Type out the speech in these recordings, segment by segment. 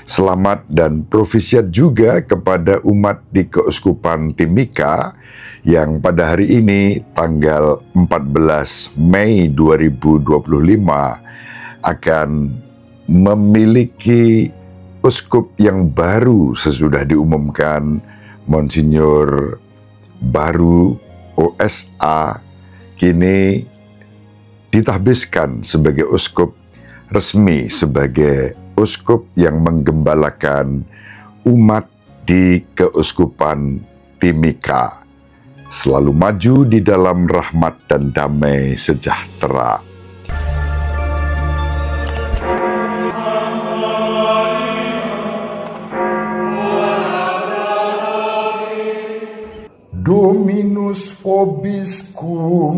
Selamat dan profisiat juga kepada umat di Keuskupan Timika yang pada hari ini tanggal 14 Mei 2025 akan memiliki uskup yang baru sesudah diumumkan Monsinyur baru OSA kini ditahbiskan sebagai uskup resmi, sebagai uskup yang menggembalakan umat di Keuskupan Timika. Selalu maju di dalam rahmat dan damai sejahtera. Dominus vobiscum.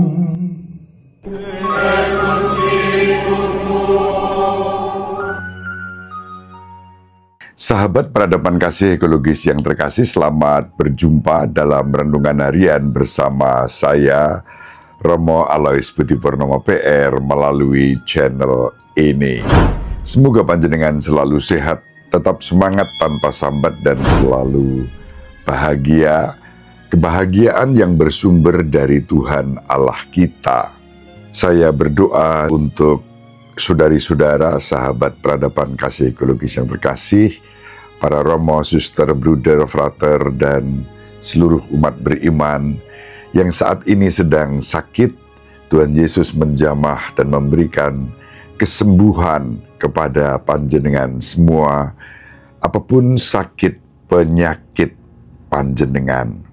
Sahabat peradaban kasih ekologis yang terkasih, selamat berjumpa dalam Renungan Harian bersama saya, Romo Alois Budi Purnomo PR, melalui channel ini. Semoga panjenengan selalu sehat, tetap semangat tanpa sambat, dan selalu bahagia. Kebahagiaan yang bersumber dari Tuhan Allah kita. Saya berdoa untuk saudari-saudara, sahabat peradaban kasih ekologis yang terkasih, para romo, suster, bruder, frater, dan seluruh umat beriman yang saat ini sedang sakit. Tuhan Yesus menjamah dan memberikan kesembuhan kepada panjenengan semua, apapun sakit penyakit panjenengan.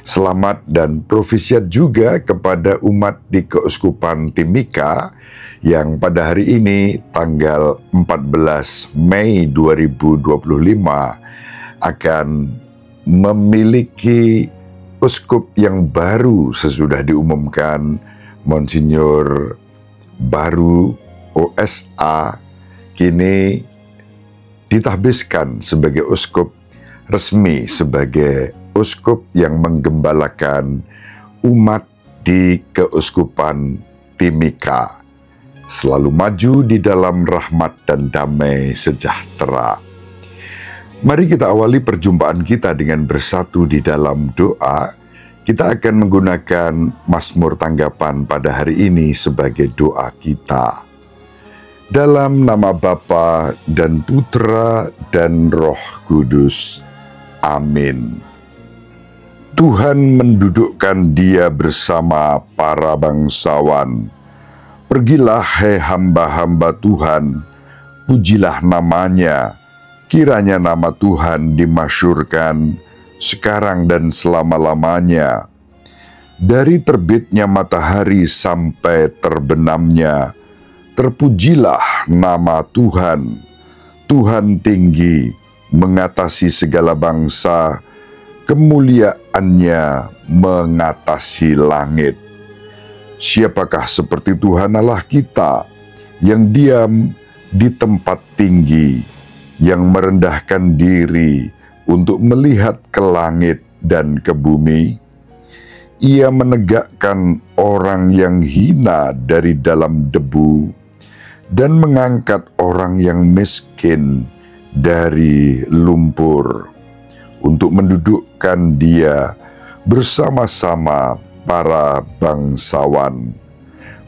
Selamat dan profisiat juga kepada umat di Keuskupan Timika yang pada hari ini tanggal 14 Mei 2025 akan memiliki uskup yang baru sesudah diumumkan Monsinyur baru OSA kini ditahbiskan sebagai uskup resmi, sebagai uskup yang menggembalakan umat di Keuskupan Timika. Selalu maju di dalam rahmat dan damai sejahtera. Mari kita awali perjumpaan kita dengan bersatu di dalam doa. Kita akan menggunakan Mazmur tanggapan pada hari ini sebagai doa kita. Dalam nama Bapa dan Putra dan Roh Kudus. Amin. Tuhan mendudukkan Dia bersama para bangsawan. Pergilah hai hamba-hamba Tuhan, pujilah namanya, kiranya nama Tuhan dimasyurkan sekarang dan selama-lamanya. Dari terbitnya matahari sampai terbenamnya, terpujilah nama Tuhan. Tuhan tinggi, mengatasi segala bangsa, kemuliaannya mengatasi langit. Siapakah seperti Tuhan Allah kita, yang diam di tempat tinggi, yang merendahkan diri untuk melihat ke langit dan ke bumi? Ia menegakkan orang yang hina dari dalam debu, dan mengangkat orang yang miskin dari lumpur, untuk mendudukkan Dia bersama-sama para bangsawan,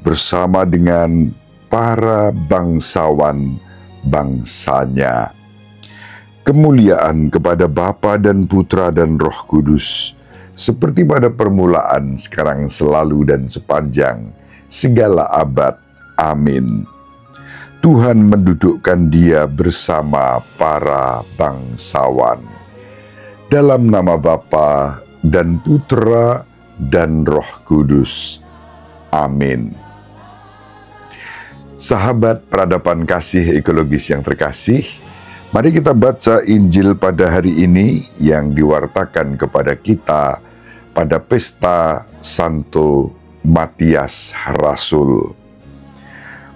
bersama dengan para bangsawan bangsanya. Kemuliaan kepada Bapa dan Putra dan Roh Kudus, seperti pada permulaan, sekarang, selalu, dan sepanjang segala abad. Amin. Tuhan mendudukkan Dia bersama para bangsawan. Dalam nama Bapa dan Putra dan Roh Kudus. Amin. Sahabat peradaban kasih ekologis yang terkasih, mari kita baca Injil pada hari ini yang diwartakan kepada kita pada pesta Santo Matias Rasul.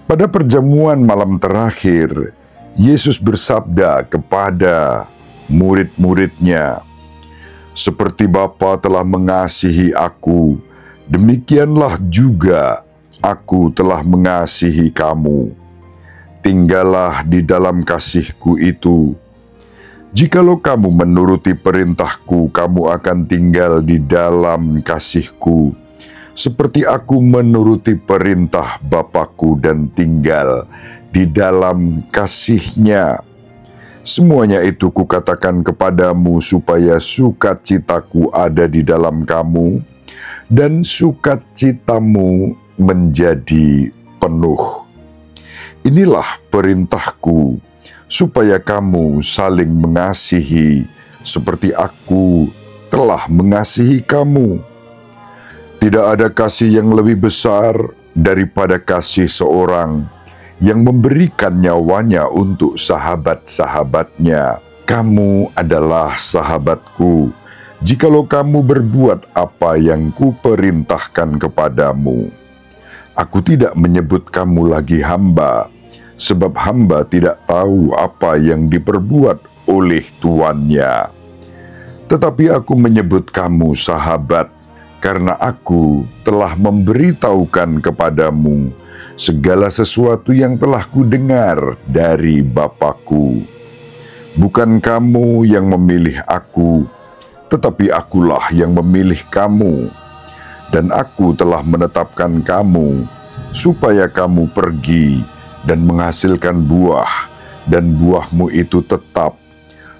Pada perjamuan malam terakhir, Yesus bersabda kepada murid-muridnya, "Seperti Bapa telah mengasihi aku, demikianlah juga aku telah mengasihi kamu. tinggallah di dalam kasih-Ku itu. Jikalau kamu menuruti perintah-Ku, kamu akan tinggal di dalam kasih-Ku, seperti Aku menuruti perintah Bapa-Ku dan tinggal di dalam kasih-Nya. Semuanya itu Kukatakan kepadamu supaya sukacita-Ku ada di dalam kamu dan sukacitamu menjadi penuh. Inilah perintah-Ku, supaya kamu saling mengasihi seperti Aku telah mengasihi kamu. Tidak ada kasih yang lebih besar daripada kasih seorang yang memberikan nyawanya untuk sahabat-sahabatnya. Kamu adalah sahabat-Ku, jikalau kamu berbuat apa yang Kuperintahkan kepadamu. Aku tidak menyebut kamu lagi hamba, sebab hamba tidak tahu apa yang diperbuat oleh tuannya. Tetapi Aku menyebut kamu sahabat, karena Aku telah memberitahukan kepadamu segala sesuatu yang telah Kudengar dari Bapa-Ku. Bukan kamu yang memilih Aku, tetapi Akulah yang memilih kamu. Dan Aku telah menetapkan kamu, supaya kamu pergi dan menghasilkan buah, dan buahmu itu tetap,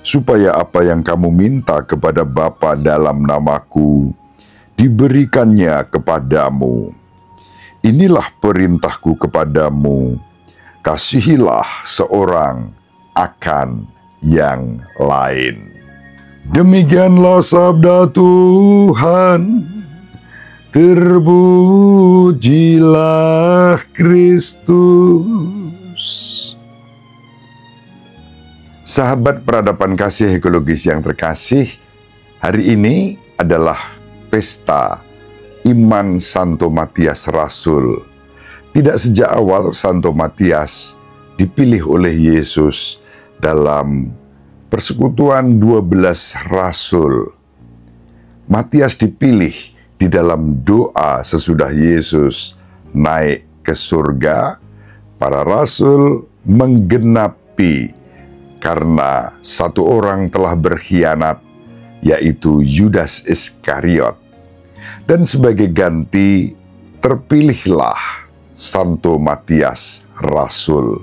supaya apa yang kamu minta kepada Bapa dalam nama-Ku, diberikannya kepadamu. Inilah perintah-Ku kepadamu, kasihilah seorang akan yang lain. Demikianlah sabda Tuhan. Terpujilah Kristus. Sahabat peradaban kasih ekologis yang terkasih, hari ini adalah pesta Iman Santo Matias Rasul. Tidak sejak awal Santo Matias dipilih oleh Yesus dalam persekutuan 12 rasul. Matias dipilih di dalam doa sesudah Yesus naik ke surga. Para rasul menggenapi karena satu orang telah berkhianat, yaitu Yudas Iskariot. Dan sebagai ganti terpilihlah Santo Matias Rasul.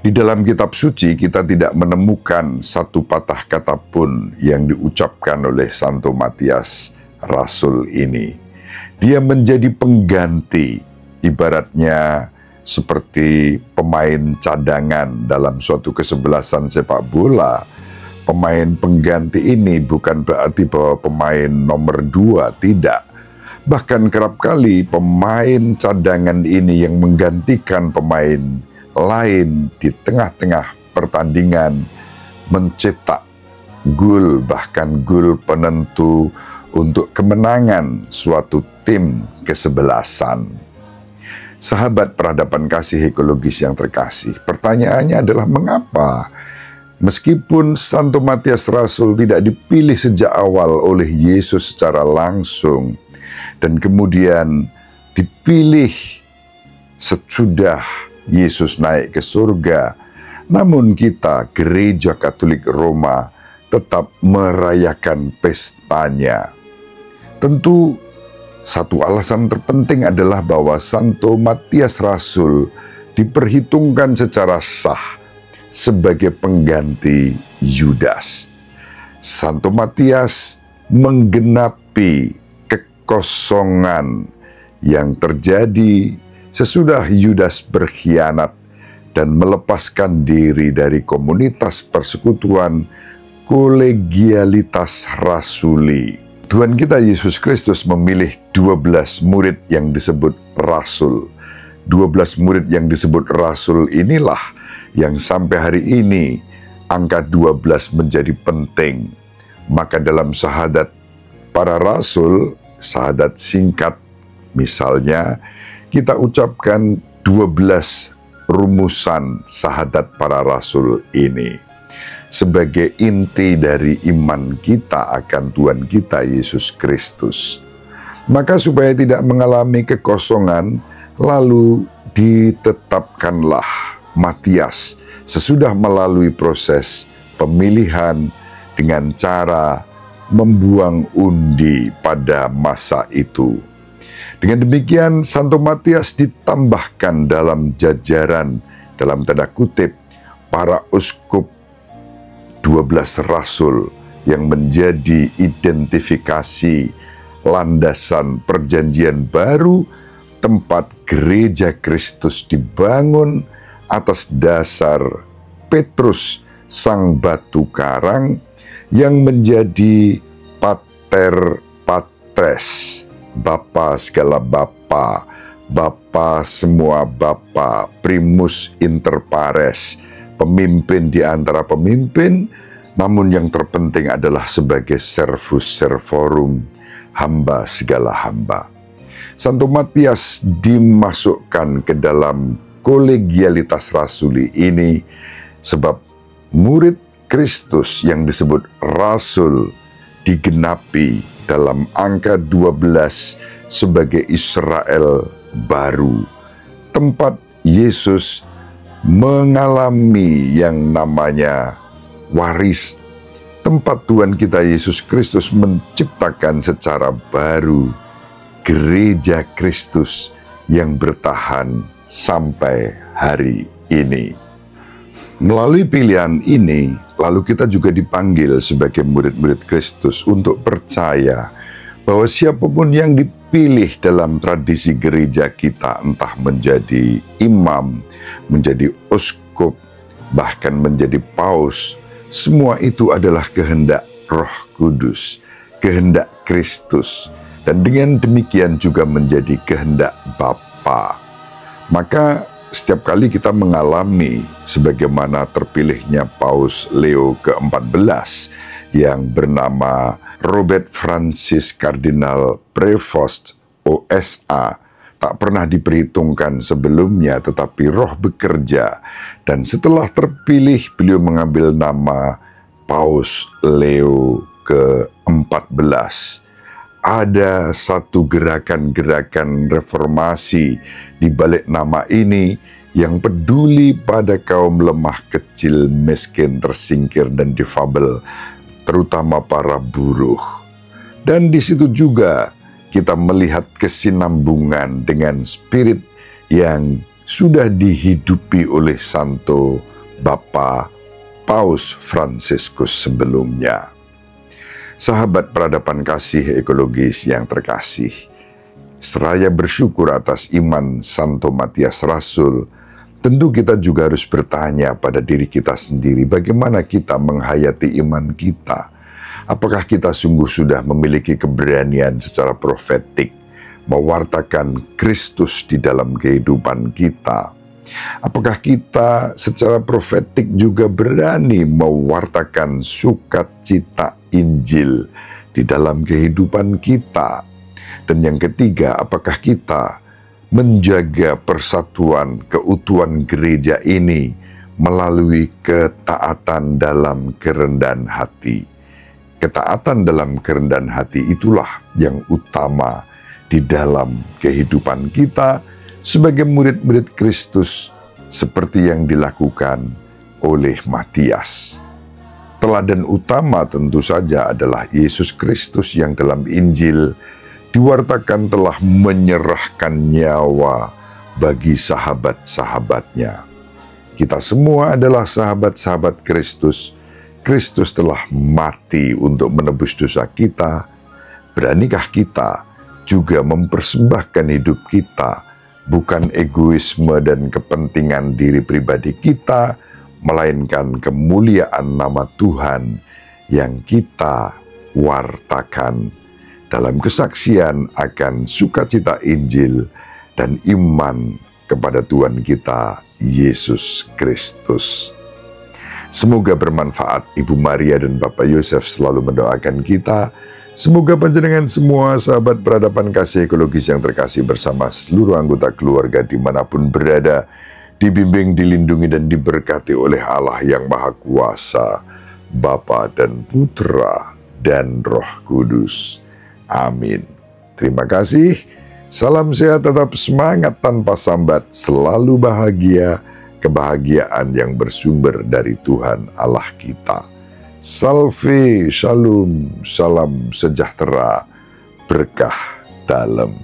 Di dalam kitab suci kita tidak menemukan satu patah kata pun yang diucapkan oleh Santo Matias Rasul ini. Dia menjadi pengganti, ibaratnya seperti pemain cadangan dalam suatu kesebelasan sepak bola. Pemain pengganti ini bukan berarti bahwa pemain nomor 2, tidak. Bahkan kerap kali pemain cadangan ini yang menggantikan pemain lain di tengah-tengah pertandingan, mencetak gol, bahkan gol penentu untuk kemenangan suatu tim kesebelasan. Sahabat peradaban kasih ekologis yang terkasih, pertanyaannya adalah mengapa meskipun Santo Matias Rasul tidak dipilih sejak awal oleh Yesus secara langsung dan kemudian dipilih sesudah Yesus naik ke surga, namun kita, Gereja Katolik Roma, tetap merayakan pestanya. Tentu satu alasan terpenting adalah bahwa Santo Matias Rasul diperhitungkan secara sah sebagai pengganti Yudas. Santo Matias menggenapi kekosongan yang terjadi sesudah Yudas berkhianat dan melepaskan diri dari komunitas persekutuan kolegialitas rasuli. Tuhan kita Yesus Kristus memilih 12 murid yang disebut rasul. 12 murid yang disebut rasul inilah yang sampai hari ini angka 12 menjadi penting. Maka dalam syahadat para rasul, syahadat singkat misalnya, kita ucapkan 12 rumusan syahadat para rasul ini sebagai inti dari iman kita akan Tuhan kita Yesus Kristus. Maka supaya tidak mengalami kekosongan, lalu ditetapkanlah Matias sesudah melalui proses pemilihan dengan cara membuang undi pada masa itu. Dengan demikian, Santo Matias ditambahkan dalam jajaran, dalam tanda kutip, para uskup 12 rasul yang menjadi identifikasi landasan perjanjian baru, tempat gereja Kristus dibangun atas dasar Petrus sang batu karang yang menjadi pater patres, bapa segala bapa, bapa semua bapa, primus inter pares, pemimpin di antara pemimpin, namun yang terpenting adalah sebagai servus servorum, hamba segala hamba. Santo Matias dimasukkan ke dalam kolegialitas rasuli ini sebab murid Kristus yang disebut rasul digenapi dalam angka 12 sebagai Israel baru, tempat Yesus mengalami yang namanya waris, tempat Tuhan kita Yesus Kristus menciptakan secara baru gereja Kristus yang bertahan sampai hari ini. Melalui pilihan ini, lalu kita juga dipanggil sebagai murid-murid Kristus untuk percaya bahwa siapapun yang dipilih dalam tradisi gereja kita, entah menjadi imam, menjadi uskup, bahkan menjadi paus, semua itu adalah kehendak Roh Kudus, kehendak Kristus, dan dengan demikian juga menjadi kehendak Bapa. Maka setiap kali kita mengalami sebagaimana terpilihnya Paus Leo ke-14 yang bernama Robert Francis Kardinal Prevost OSA, tak pernah diperhitungkan sebelumnya, tetapi Roh bekerja, dan setelah terpilih beliau mengambil nama Paus Leo ke-14. Ada satu gerakan-gerakan reformasi di balik nama ini yang peduli pada kaum lemah, kecil, miskin, tersingkir, dan difabel, terutama para buruh. Dan di situ juga kita melihat kesinambungan dengan spirit yang sudah dihidupi oleh Santo Bapa Paus Fransiskus sebelumnya. Sahabat peradaban kasih ekologis yang terkasih, seraya bersyukur atas iman Santo Matias Rasul, tentu kita juga harus bertanya pada diri kita sendiri, bagaimana kita menghayati iman kita? Apakah kita sungguh sudah memiliki keberanian secara profetik mewartakan Kristus di dalam kehidupan kita? Apakah kita secara profetik juga berani mewartakan sukacita Injil di dalam kehidupan kita? Dan yang ketiga, apakah kita menjaga persatuan keutuhan gereja ini melalui ketaatan dalam kerendahan hati? Ketaatan dalam kerendahan hati itulah yang utama di dalam kehidupan kita sebagai murid-murid Kristus, seperti yang dilakukan oleh Matias. Teladan utama tentu saja adalah Yesus Kristus yang dalam Injil diwartakan telah menyerahkan nyawa bagi sahabat-sahabatnya. Kita semua adalah sahabat-sahabat Kristus. Kristus telah mati untuk menebus dosa kita. Beranikah kita juga mempersembahkan hidup kita, bukan egoisme dan kepentingan diri pribadi kita, melainkan kemuliaan nama Tuhan yang kita wartakan dalam kesaksian akan sukacita Injil dan iman kepada Tuhan kita, Yesus Kristus. Semoga bermanfaat. Ibu Maria dan Bapak Yosef selalu mendoakan kita. Semoga panjenengan semua sahabat peradaban kasih ekologis yang terkasih bersama seluruh anggota keluarga dimanapun berada, dibimbing, dilindungi, dan diberkati oleh Allah yang Maha Kuasa, Bapa dan Putra dan Roh Kudus. Amin. Terima kasih. Salam sehat, tetap semangat tanpa sambat, selalu bahagia, kebahagiaan yang bersumber dari Tuhan Allah kita. Salve, shalom, salam sejahtera, berkah dalam.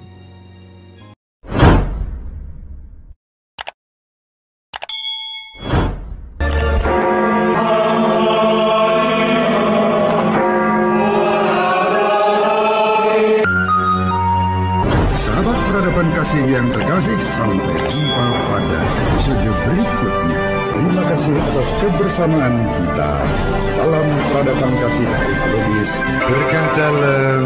Sahabat peradaban kasih yang terkasih, sampai jumpa pada episode berikutnya. Terima kasih atas kebersamaan kita. Salam peradaban kasih ekologis. Berkah dalam.